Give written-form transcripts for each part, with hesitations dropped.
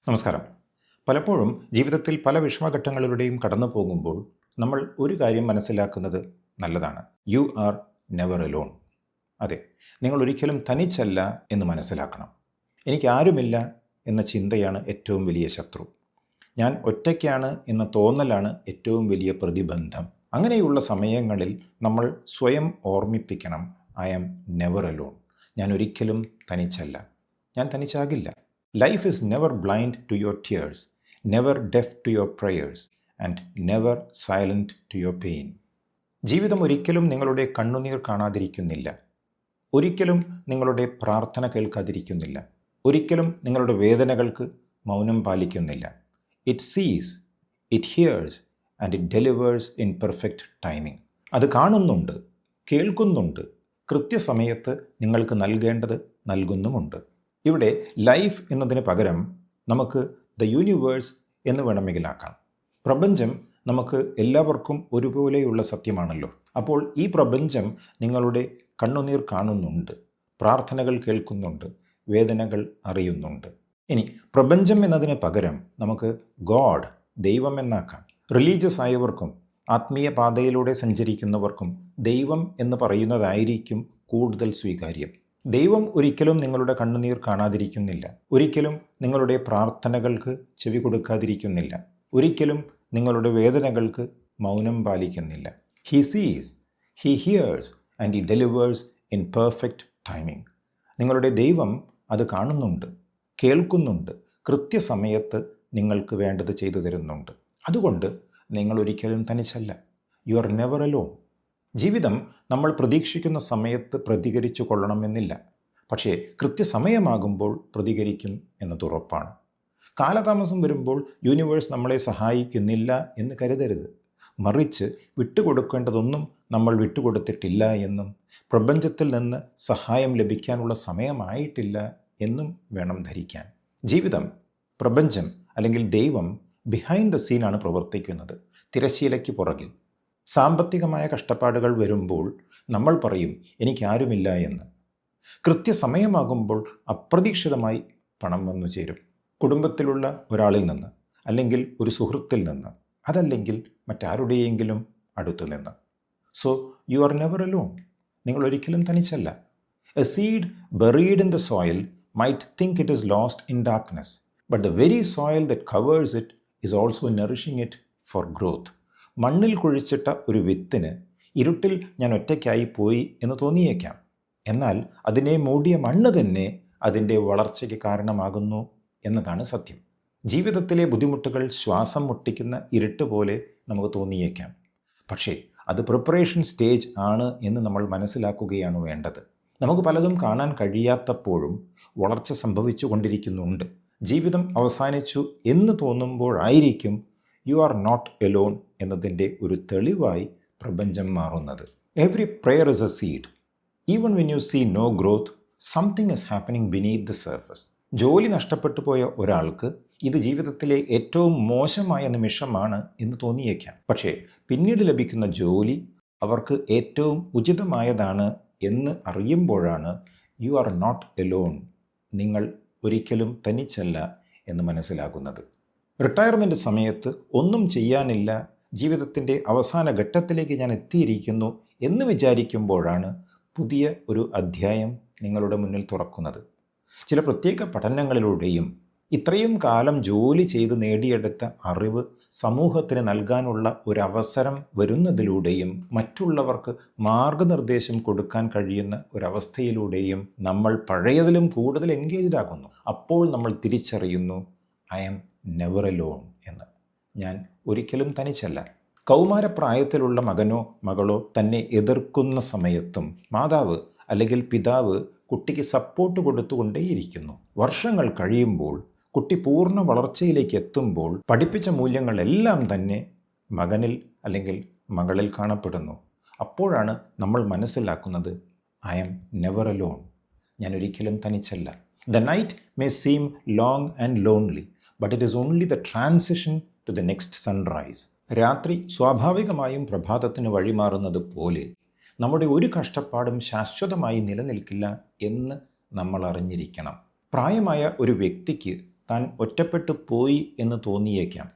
നമസ്കാരം. പലപ്പോഴും ജീവിതത്തിൽ പല വിഷമഘട്ടങ്ങളിലൂടെയും കടന്നു പോകുമ്പോൾ നമ്മൾ ഒരു കാര്യം മനസ്സിലാക്കുന്നത് നല്ലതാണ്. U are never alone. അതെ, നിങ്ങൾ ഒരിക്കലും തനിച്ചല്ല എന്ന് മനസ്സിലാക്കണം. എനിക്ക് ആരുമില്ല എന്ന ചിന്തയാണ് ഏറ്റവും വലിയ ശത്രു. ഞാൻ ഒറ്റയ്ക്കാണ് എന്ന തോന്നലാണ് ഏറ്റവും വലിയ പ്രതിബന്ധം. അങ്ങനെയുള്ള സമയങ്ങളിൽ നമ്മൾ സ്വയം ഓർമ്മിപ്പിക്കണം, ഐ ആം നെവർ അലോൺ. ഞാൻ ഒരിക്കലും തനിച്ചല്ല, ഞാൻ തനിച്ചാകില്ല. Life is never blind to your tears, never deaf to your prayers, and never silent to your pain. ജീവിതം ഒരിക്കലും നിങ്ങളുടെ കണ്ണുനീർ കാണാതിരിക്കുന്നില്ല, ഒരിക്കലും നിങ്ങളുടെ പ്രാർത്ഥന കേൾക്കാതിരിക്കുന്നില്ല, ഒരിക്കലും നിങ്ങളുടെ വേദനകൾക്ക് മൗനം പാലിക്കുന്നില്ല. ഇറ്റ് സീസ്, it here's and it delivers in perfect timing. അത് കാണുന്നുണ്ട്, കേൾക്കുന്നുണ്ട്, കൃത്യസമയത്ത് നിങ്ങൾക്ക് നൽകേണ്ടത് നൽകുന്നുമുണ്ട്. ഇവിടെ ലൈഫ് എന്നതിന് പകരം നമുക്ക് ദ യൂണിവേഴ്സ് എന്ന് വേണമെങ്കിലാക്കാം. പ്രപഞ്ചം നമുക്ക് എല്ലാവർക്കും ഒരുപോലെയുള്ള സത്യമാണല്ലോ. അപ്പോൾ ഈ പ്രപഞ്ചം നിങ്ങളുടെ കണ്ണുനീർ കാണുന്നുണ്ട്, പ്രാർത്ഥനകൾ കേൾക്കുന്നുണ്ട്, വേദനകൾ അറിയുന്നുണ്ട്. ഇനി പ്രപഞ്ചം എന്നതിന് പകരം നമുക്ക് ഗോഡ്, ദൈവം എന്നാക്കാം. റിലീജിയസ് ആയവർക്കും ആത്മീയ പാതയിലൂടെ സഞ്ചരിക്കുന്നവർക്കും ദൈവം എന്ന് പറയുന്നതായിരിക്കും കൂടുതൽ സ്വീകാര്യം. ദൈവം ഒരിക്കലും നിങ്ങളുടെ കണ്ണുനീർ കാണാതിരിക്കുന്നില്ല, ഒരിക്കലും നിങ്ങളുടെ പ്രാർത്ഥനകൾക്ക് ചെവി കൊടുക്കാതിരിക്കുന്നില്ല, ഒരിക്കലും നിങ്ങളുടെ വേദനകൾക്ക് മൗനം പാലിക്കുന്നില്ല. He sees, he hears and he delivers in perfect timing. നിങ്ങളുടെ ദൈവം അത് കാണുന്നുണ്ട്, കേൾക്കുന്നുണ്ട്, കൃത്യസമയത്ത് നിങ്ങൾക്ക് വേണ്ടത് ചെയ്തു തരുന്നുണ്ട്. അതുകൊണ്ട് നിങ്ങൾ ഒരിക്കലും തനിച്ചല്ല. You are never alone. ജീവിതം നമ്മൾ പ്രതീക്ഷിക്കുന്ന സമയത്ത് പ്രതികരിച്ചു കൊള്ളണമെന്നില്ല, പക്ഷേ കൃത്യസമയമാകുമ്പോൾ പ്രതികരിക്കും എന്നത് ഉറപ്പാണ്. കാലതാമസം വരുമ്പോൾ യൂണിവേഴ്സ് നമ്മളെ സഹായിക്കുന്നില്ല എന്ന് കരുതരുത്. മറിച്ച് വിട്ടുകൊടുക്കേണ്ടതൊന്നും നമ്മൾ വിട്ടുകൊടുത്തിട്ടില്ല എന്നും പ്രപഞ്ചത്തിൽ നിന്ന് സഹായം ലഭിക്കാനുള്ള സമയമായിട്ടില്ല എന്നും വേണം ധരിക്കാൻ. ജീവിതം, പ്രപഞ്ചം അല്ലെങ്കിൽ ദൈവം ബിഹൈൻഡ് ദ സീനാണ് പ്രവർത്തിക്കുന്നത്, തിരശ്ശീലയ്ക്ക് പുറകിൽ. സാമ്പത്തികമായ കഷ്ടപ്പാടുകൾ വരുമ്പോൾ നമ്മൾ പറയും എനിക്കാരുമില്ല എന്ന്. കൃത്യസമയമാകുമ്പോൾ അപ്രതീക്ഷിതമായി പണം വന്നു ചേരും. കുടുംബത്തിലുള്ള ഒരാളിൽ നിന്ന്, അല്ലെങ്കിൽ ഒരു സുഹൃത്തിൽ നിന്ന്, അതല്ലെങ്കിൽ മറ്റാരുടെയെങ്കിലും അടുത്തു നിന്ന്. So you are never alone. നിങ്ങൾ ഒരിക്കലും തനിച്ചല്ല. A seed buried in the soil might think it is lost in darkness, but the very soil that covers it is also nourishing it for growth. മണ്ണിൽ കുഴിച്ചിട്ട ഒരു വിത്തിന് ഇരുട്ടിൽ ഞാൻ ഒറ്റയ്ക്കായി പോയി എന്ന് തോന്നിയേക്കാം, എന്നാൽ അതിനെ മൂടിയ മണ്ണ് തന്നെ അതിൻ്റെ വളർച്ചയ്ക്ക് കാരണമാകുന്നു എന്നതാണ് സത്യം. ജീവിതത്തിലെ ബുദ്ധിമുട്ടുകൾ ശ്വാസം മുട്ടിക്കുന്ന ഇരുട്ട് പോലെ നമുക്ക് തോന്നിയേക്കാം, പക്ഷേ അത് പ്രിപ്പറേഷൻ സ്റ്റേജ് ആണ് എന്ന് നമ്മൾ മനസ്സിലാക്കുകയാണ് വേണ്ടത്. നമുക്ക് പലതും കാണാൻ കഴിയാത്തപ്പോഴും വളർച്ച സംഭവിച്ചു കൊണ്ടിരിക്കുന്നുണ്ട്. ജീവിതം അവസാനിച്ചു എന്ന് തോന്നുമ്പോഴായിരിക്കും യു ആർ നോട്ട് എലോൺ എന്നതിൻ്റെ ഒരു തെളിവായി പ്രപഞ്ചം മാറുന്നത്. Every prayer is a seed. Even when you see no growth, something is happening beneath the surface. ജോലി നഷ്ടപ്പെട്ടു പോയ ഒരാൾക്ക് ഇത് ജീവിതത്തിലെ ഏറ്റവും മോശമായ നിമിഷമാണ് എന്ന് തോന്നിയേക്കാം, പക്ഷേ പിന്നീട് ലഭിക്കുന്ന ജോലി അവർക്ക് ഏറ്റവും ഉചിതമായതാണ് എന്ന് അറിയുമ്പോഴാണ് യു ആർ നോട്ട് എലോൺ, നിങ്ങൾ ഒരിക്കലും തനിച്ചല്ല എന്ന് മനസ്സിലാകുന്നത്. റിട്ടയർമെൻറ്റ് സമയത്ത് ഒന്നും ചെയ്യാനില്ല, ജീവിതത്തിൻ്റെ അവസാന ഘട്ടത്തിലേക്ക് ഞാൻ എത്തിയിരിക്കുന്നു എന്ന് വിചാരിക്കുമ്പോഴാണ് പുതിയ ഒരു അധ്യായം നിങ്ങളുടെ മുന്നിൽ തുറക്കുന്നത്. ചില പ്രത്യേക പഠനങ്ങളിലൂടെയും ഇത്രയും കാലം ജോലി ചെയ്ത് നേടിയെടുത്ത അറിവ് സമൂഹത്തിന് നൽകാനുള്ള ഒരവസരം വരുന്നതിലൂടെയും മറ്റുള്ളവർക്ക് മാർഗനിർദ്ദേശം കൊടുക്കാൻ കഴിയുന്ന ഒരവസ്ഥയിലൂടെയും നമ്മൾ പഴയതിലും കൂടുതൽ എൻഗേജ്ഡ് ആകുന്നു. അപ്പോൾ നമ്മൾ തിരിച്ചറിയുന്നു ഐ ആം നെവർ അലോൺ എന്ന്. ഞാൻ ഒരിക്കലും തനിച്ചല്ല. കൗമാരപ്രായത്തിലുള്ള മകനോ മകളോ തന്നെ എതിർക്കുന്ന സമയത്തും മാതാവ് അല്ലെങ്കിൽ പിതാവ് കുട്ടിക്ക് സപ്പോർട്ട് കൊടുത്തുകൊണ്ടേയിരിക്കുന്നു. വർഷങ്ങൾ കഴിയുമ്പോൾ കുട്ടി പൂർണ്ണ വളർച്ചയിലേക്ക് എത്തുമ്പോൾ പഠിപ്പിച്ച മൂല്യങ്ങളെല്ലാം തന്നെ മകനിൽ അല്ലെങ്കിൽ മകളിൽ കാണപ്പെടുന്നു. അപ്പോഴാണ് നമ്മൾ മനസ്സിലാക്കുന്നത് ഐ ആം നെവർ അലോൺ. ഞാൻ ഒരിക്കലും തനിച്ചല്ല. The night may seem long and lonely, but it is only the transition to the next sunrise. രാത്രി സ്വാഭാവികമായും പ്രഭാതത്തിന് വഴിമാറുന്നത് പോലെ നമ്മുടെ ഒരു കഷ്ടപ്പാടും ശാശ്വതമായി നിലനിൽക്കില്ല എന്ന് നമ്മൾ അറിഞ്ഞിരിക്കണം. പ്രായമായ ഒരു വ്യക്തിക്ക് താൻ ഒറ്റപ്പെട്ടു പോയി എന്ന് തോന്നിയേക്കാം.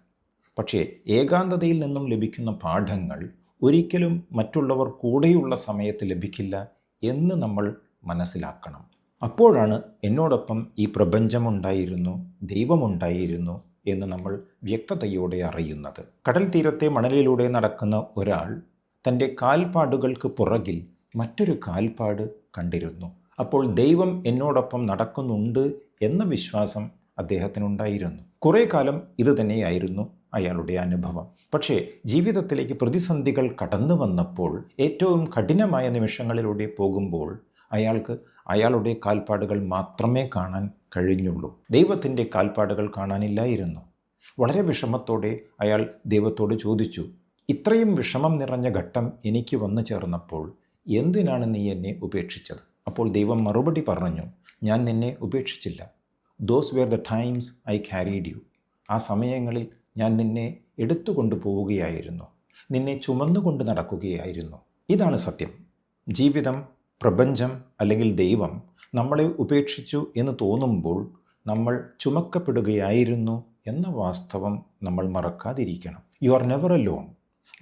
പക്ഷേ ഏകാന്തതയിൽ നിന്നും ലഭിക്കുന്ന പാഠങ്ങൾ ഒരിക്കലും മറ്റുള്ളവർ കൂടെയുള്ള സമയത്ത് ലഭിക്കില്ല എന്ന് നമ്മൾ മനസ്സിലാക്കണം. അപ്പോഴാണ് എന്നോടൊപ്പം ഈ പ്രപഞ്ചമുണ്ടായിരുന്നു, ദൈവമുണ്ടായിരുന്നു എന്ന് നമ്മൾ വ്യക്തതയോടെ അറിയുന്നത്. കടൽ തീരത്തെ മണലിലൂടെ നടക്കുന്ന ഒരാൾ തൻ്റെ കാൽപ്പാടുകൾക്ക് പുറകിൽ മറ്റൊരു കാൽപ്പാട് കണ്ടിരുന്നു. അപ്പോൾ ദൈവം എന്നോടൊപ്പം നടക്കുന്നുണ്ട് എന്ന വിശ്വാസം അദ്ദേഹത്തിനുണ്ടായിരുന്നു. കുറേ കാലം ഇത് തന്നെയായിരുന്നു അയാളുടെ അനുഭവം. പക്ഷേ ജീവിതത്തിലേക്ക് പ്രതിസന്ധികൾ കടന്നു വന്നപ്പോൾ, ഏറ്റവും കഠിനമായ നിമിഷങ്ങളിലൂടെ പോകുമ്പോൾ അയാൾക്ക് അയാളുടെ കാൽപ്പാടുകൾ മാത്രമേ കാണാൻ കഴിഞ്ഞുള്ളൂ. ദൈവത്തിൻ്റെ കാൽപ്പാടുകൾ കാണാനില്ലായിരുന്നു. വളരെ വിഷമത്തോടെ അയാൾ ദൈവത്തോട് ചോദിച്ചു, ഇത്രയും വിഷമം നിറഞ്ഞ ഘട്ടം എനിക്ക് വന്നു ചേർന്നപ്പോൾ എന്തിനാണ് നീ എന്നെ ഉപേക്ഷിച്ചത്? അപ്പോൾ ദൈവം മറുപടി പറഞ്ഞു, ഞാൻ നിന്നെ ഉപേക്ഷിച്ചില്ല. Those were the times I carried you. ആ സമയങ്ങളിൽ ഞാൻ നിന്നെ എടുത്തുകൊണ്ടു പോവുകയായിരുന്നു, നിന്നെ ചുമന്നുകൊണ്ട് നടക്കുകയായിരുന്നു. ഇതാണ് സത്യം. ജീവിതം, പ്രപഞ്ചം അല്ലെങ്കിൽ ദൈവം നമ്മളെ ഉപേക്ഷിച്ചു എന്ന് തോന്നുമ്പോൾ നമ്മൾ ചുമക്കപ്പെടുകയായിരുന്നു എന്ന വാസ്തവം നമ്മൾ മറക്കാതിരിക്കണം. You are never alone.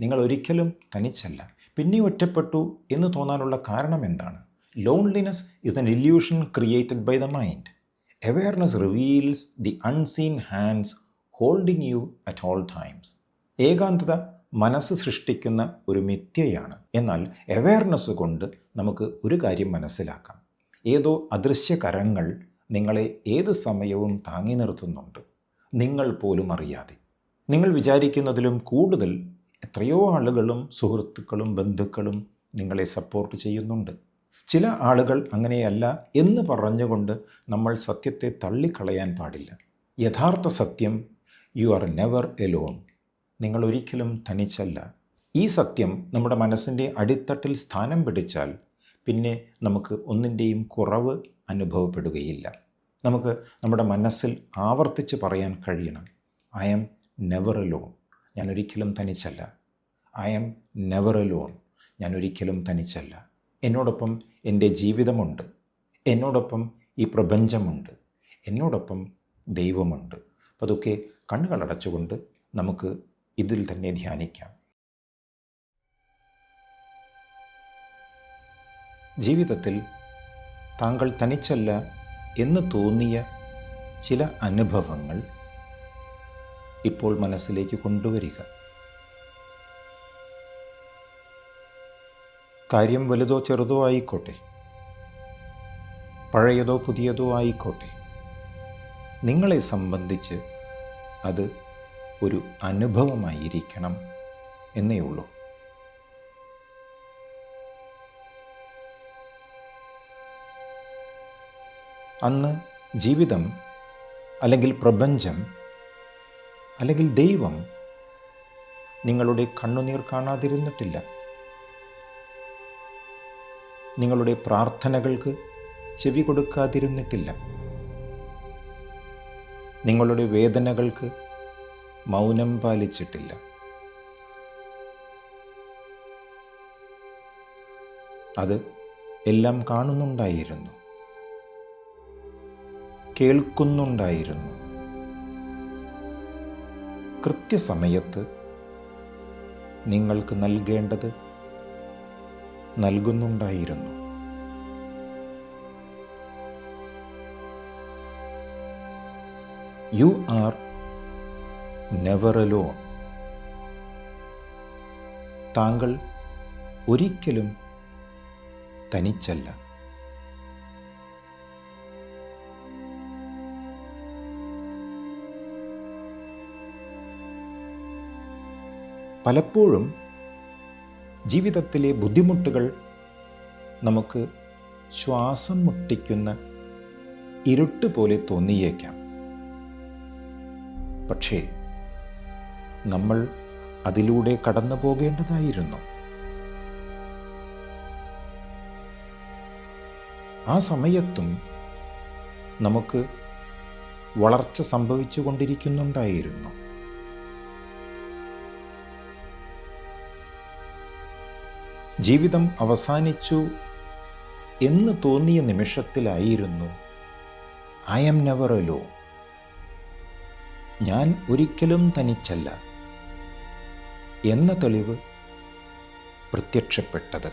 നിങ്ങൾ ഒരിക്കലും തനിച്ചല്ല. പിന്നെ ഒറ്റപ്പെട്ടു എന്ന് തോന്നാനുള്ള കാരണം എന്താണ്? Loneliness is an illusion created by the mind. Awareness reveals the unseen hands holding you at all times. ഏകാന്തത മനസ്സ് സൃഷ്ടിക്കുന്ന ഒരു മിഥ്യയാണ്. എന്നാൽ അവെയർനെസ് കൊണ്ട് നമുക്ക് ഒരു കാര്യം മനസ്സിലാക്കാം. ഏതോ അദൃശ്യ കരങ്ങൾ നിങ്ങളെ ഏത് സമയവും താങ്ങി നിർത്തുന്നുണ്ട്, നിങ്ങൾ പോലും അറിയാതെ. നിങ്ങൾ വിചാരിക്കുന്നതിലും കൂടുതൽ എത്രയോ ആളുകളും സുഹൃത്തുക്കളും ബന്ധുക്കളും നിങ്ങളെ സപ്പോർട്ട് ചെയ്യുന്നുണ്ട്. ചില ആളുകൾ അങ്ങനെയല്ല എന്ന് പറഞ്ഞുകൊണ്ട് നമ്മൾ സത്യത്തെ തള്ളിക്കളയാൻ പാടില്ല. യഥാർത്ഥ സത്യം, യു ആർ നെവർ എലോൺ. നിങ്ങൾ ഒരിക്കലും തനിച്ചല്ല. ഈ സത്യം നമ്മുടെ മനസ്സിൻ്റെ അടിത്തട്ടിൽ സ്ഥാനം പിടിച്ചാൽ പിന്നെ നമുക്ക് ഒന്നിൻ്റെയും കുറവ് അനുഭവപ്പെടുകയില്ല. നമുക്ക് നമ്മുടെ മനസ്സിൽ ആവർത്തിച്ച് പറയാൻ കഴിയണം, ഐ ആം നെവർ എലോൺ. ഞാൻ ഒരിക്കലും തനിച്ചല്ല. I am never alone. ഞാൻ ഒരിക്കലും തനിച്ചല്ല. എന്നോടൊപ്പം എൻ്റെ ജീവിതമുണ്ട്, എന്നോടൊപ്പം ഈ പ്രപഞ്ചമുണ്ട്, എന്നോടൊപ്പം ദൈവമുണ്ട്. അപ്പോൾ അതൊക്കെ കണ്ണുകളടച്ചുകൊണ്ട് നമുക്ക് ഇതിൽ തന്നെ ധ്യാനിക്കാം. ജീവിതത്തിൽ താങ്കൾ തനിച്ചല്ല എന്ന് തോന്നിയ ചില അനുഭവങ്ങൾ ഇപ്പോൾ മനസ്സിലേക്ക് കൊണ്ടുവരിക. കാര്യം വലുതോ ചെറുതോ ആയിക്കോട്ടെ, പഴയതോ പുതിയതോ ആയിക്കോട്ടെ, നിങ്ങളെ സംബന്ധിച്ച് അത് ഒരു അനുഭവമായിരിക്കണം എന്നേ ഉള്ളൂ. അന്ന് ജീവിതം അല്ലെങ്കിൽ പ്രപഞ്ചം അല്ലെങ്കിൽ ദൈവം നിങ്ങളുടെ കണ്ണുനീർ കാണാതിരുന്നിട്ടില്ല. നിങ്ങളുടെ പ്രാർത്ഥനകൾക്ക് ചെവി കൊടുക്കാതിരുന്നിട്ടില്ല. നിങ്ങളുടെ വേദനകൾക്ക് മൗനം പാലിച്ചിട്ടില്ല. അത് എല്ലാം കാണുന്നുണ്ടായിരുന്നു, കേൾക്കുന്നുണ്ടായിരുന്നു. കൃത്യസമയത്ത് നിങ്ങൾക്ക് നൽകേണ്ടത് നൽകുന്നുണ്ടായിരുന്നു. You are never alone. താങ്കൾ ഒരിക്കലും തനിച്ചല്ല. പലപ്പോഴും ജീവിതത്തിലെ ബുദ്ധിമുട്ടുകൾ നമുക്ക് ശ്വാസം മുട്ടിക്കുന്ന ഇരുട്ട് പോലെ തോന്നിയേക്കാം. പക്ഷേ നമ്മൾ അതിലൂടെ കടന്നു പോകേണ്ടതായിരുന്നു. ആ സമയത്തും നമുക്ക് വളർച്ച സംഭവിച്ചു കൊണ്ടിരിക്കുന്നുണ്ടായിരുന്നു. ജീവിതം അവസാനിച്ചു എന്ന് തോന്നിയ നിമിഷത്തിലായിരുന്നു ഐ ആം നെവർ അലോൺ. ഞാൻ ഒരിക്കലും തനിച്ചല്ല എന്ന തെളിവ് പ്രത്യക്ഷപ്പെട്ടത്.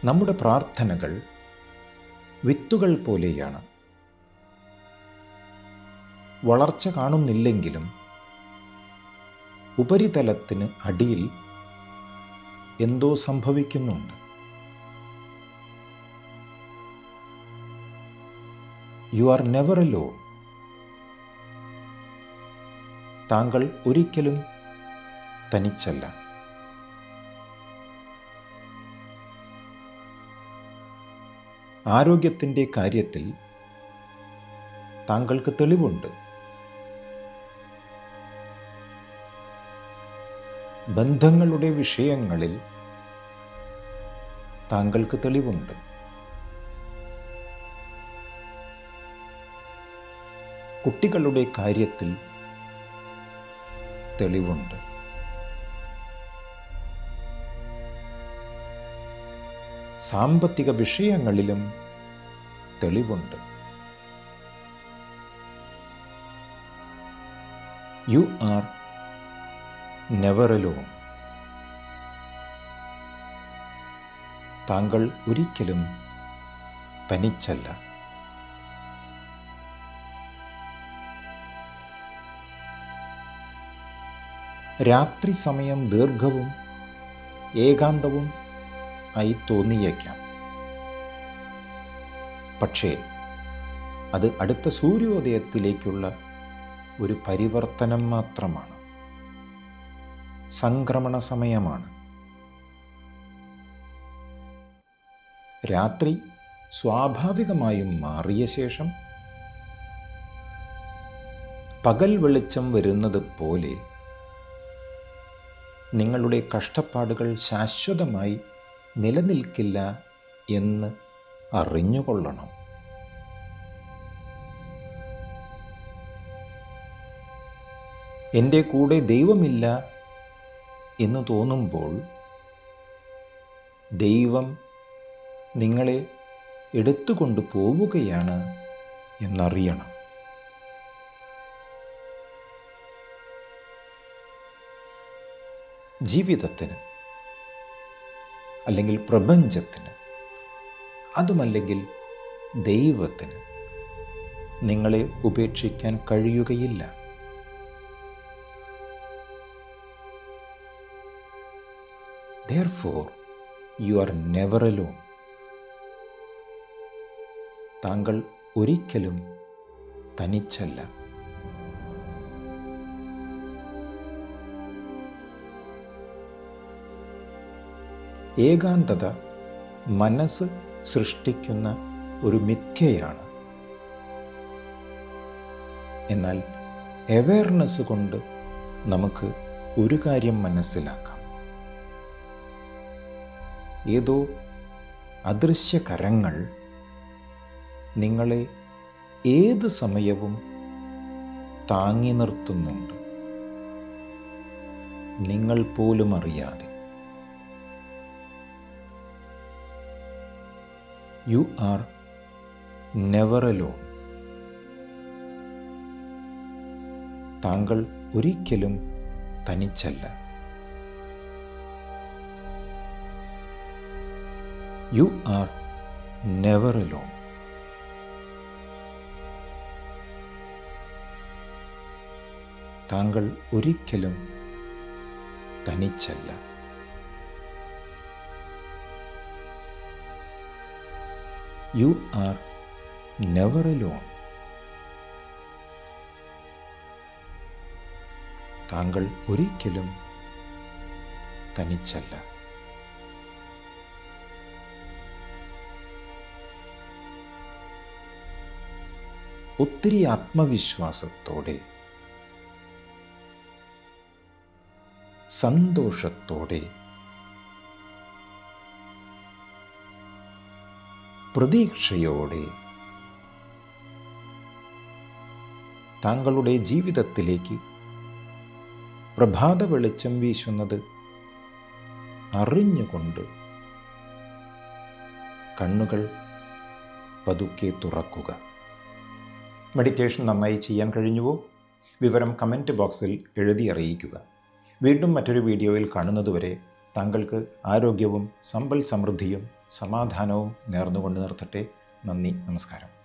നമ്മുടെ പ്രാർത്ഥനകൾ വിത്തുകൾ പോലെയാണ്. വളർച്ച കാണുന്നില്ലെങ്കിലും ഉപരിതലത്തിന് അടിയിൽ എന്തോ സംഭവിക്കുന്നുണ്ട്. U are never alone. താങ്കൾ ഒരിക്കലും തനിച്ചല്ല. ആരോഗ്യത്തിൻ്റെ കാര്യത്തിൽ താങ്കൾക്ക് തെളിവുണ്ട്. ബന്ധങ്ങളുടെ വിഷയങ്ങളിൽ താങ്കൾക്ക് തെളിവുണ്ട്. കുട്ടികളുടെ കാര്യത്തിൽ തെളിവുണ്ട്. സാമ്പത്തിക വിഷയങ്ങളിലും തെളിവുണ്ട്. U are never alone. താങ്കൾ ഒരിക്കലും തനിച്ചല്ല. രാത്രി സമയം ദീർഘവും ഏകാന്തവും ആയി തോന്നിയേക്കാം. പക്ഷേ അത് അടുത്ത സൂര്യോദയത്തിലേക്കുള്ള ഒരു പരിവർത്തനം മാത്രമാണ്. സംക്രമണ സമയമാണ്. രാത്രി സ്വാഭാവികമായും മാറിയ ശേഷം പകൽ വെളിച്ചം വരുന്നത് പോലെ നിങ്ങളുടെ കഷ്ടപ്പാടുകൾ ശാശ്വതമായി നിലനിൽക്കില്ല എന്ന് അറിഞ്ഞുകൊള്ളണം. എൻ്റെ കൂടെ ദൈവമില്ല എന്ന് തോന്നുമ്പോൾ ദൈവം നിങ്ങളെ എടുത്തുകൊണ്ടു പോവുകയാണ് എന്നറിയണം. ജീവിതത്തിന് അല്ലെങ്കിൽ പ്രപഞ്ചത്തിന്, അതുമല്ലെങ്കിൽ ദൈവത്തിന് നിങ്ങളെ ഉപേക്ഷിക്കാൻ കഴിയുകയില്ല. Therefore, you are never alone. താങ്കൾ ഒരിക്കലും തനിച്ചല്ല. ഏകാന്തത മനസ്സ് സൃഷ്ടിക്കുന്ന ഒരു മിഥ്യയാണ്. എന്നാൽ അവെയർനെസ് കൊണ്ട് നമുക്ക് ഒരു കാര്യം മനസ്സിലാക്കാം. ഏതോ അദൃശ്യ കരങ്ങൾ നിങ്ങളെ ഏത് സമയവും താങ്ങി നിർത്തുന്നുണ്ട്, നിങ്ങൾ പോലും അറിയാതെ. You are never alone. താങ്കൾ ഒരിക്കലും തനിച്ചല്ല. You are never alone. താങ്കൾ ഒരിക്കലും തനിച്ചല്ല. You are never alone. താങ്കൾ ഒരിക്കലും തനിച്ചല്ല. ഒത്തിരി ആത്മവിശ്വാസത്തോടെ, സന്തോഷത്തോടെ, പ്രതീക്ഷയോടെ താങ്കളുടെ ജീവിതത്തിലേക്ക് പ്രഭാത വെളിച്ചം വീശുന്നത് അറിഞ്ഞുകൊണ്ട് കണ്ണുകൾ പതുക്കെ തുറക്കുക. മെഡിറ്റേഷൻ നന്നായി ചെയ്യാൻ കഴിഞ്ഞുവോ? വിവരം കമൻറ്റ് ബോക്സിൽ എഴുതി അറിയിക്കുക. വീണ്ടും മറ്റൊരു വീഡിയോയിൽ കാണുന്നതുവരെ താങ്കൾക്ക് ആരോഗ്യവും സമ്പൽ സമൃദ്ധിയും സമാധാനവും നേർന്നുകൊണ്ട് നിർത്തട്ടെ. നന്ദി, നമസ്കാരം.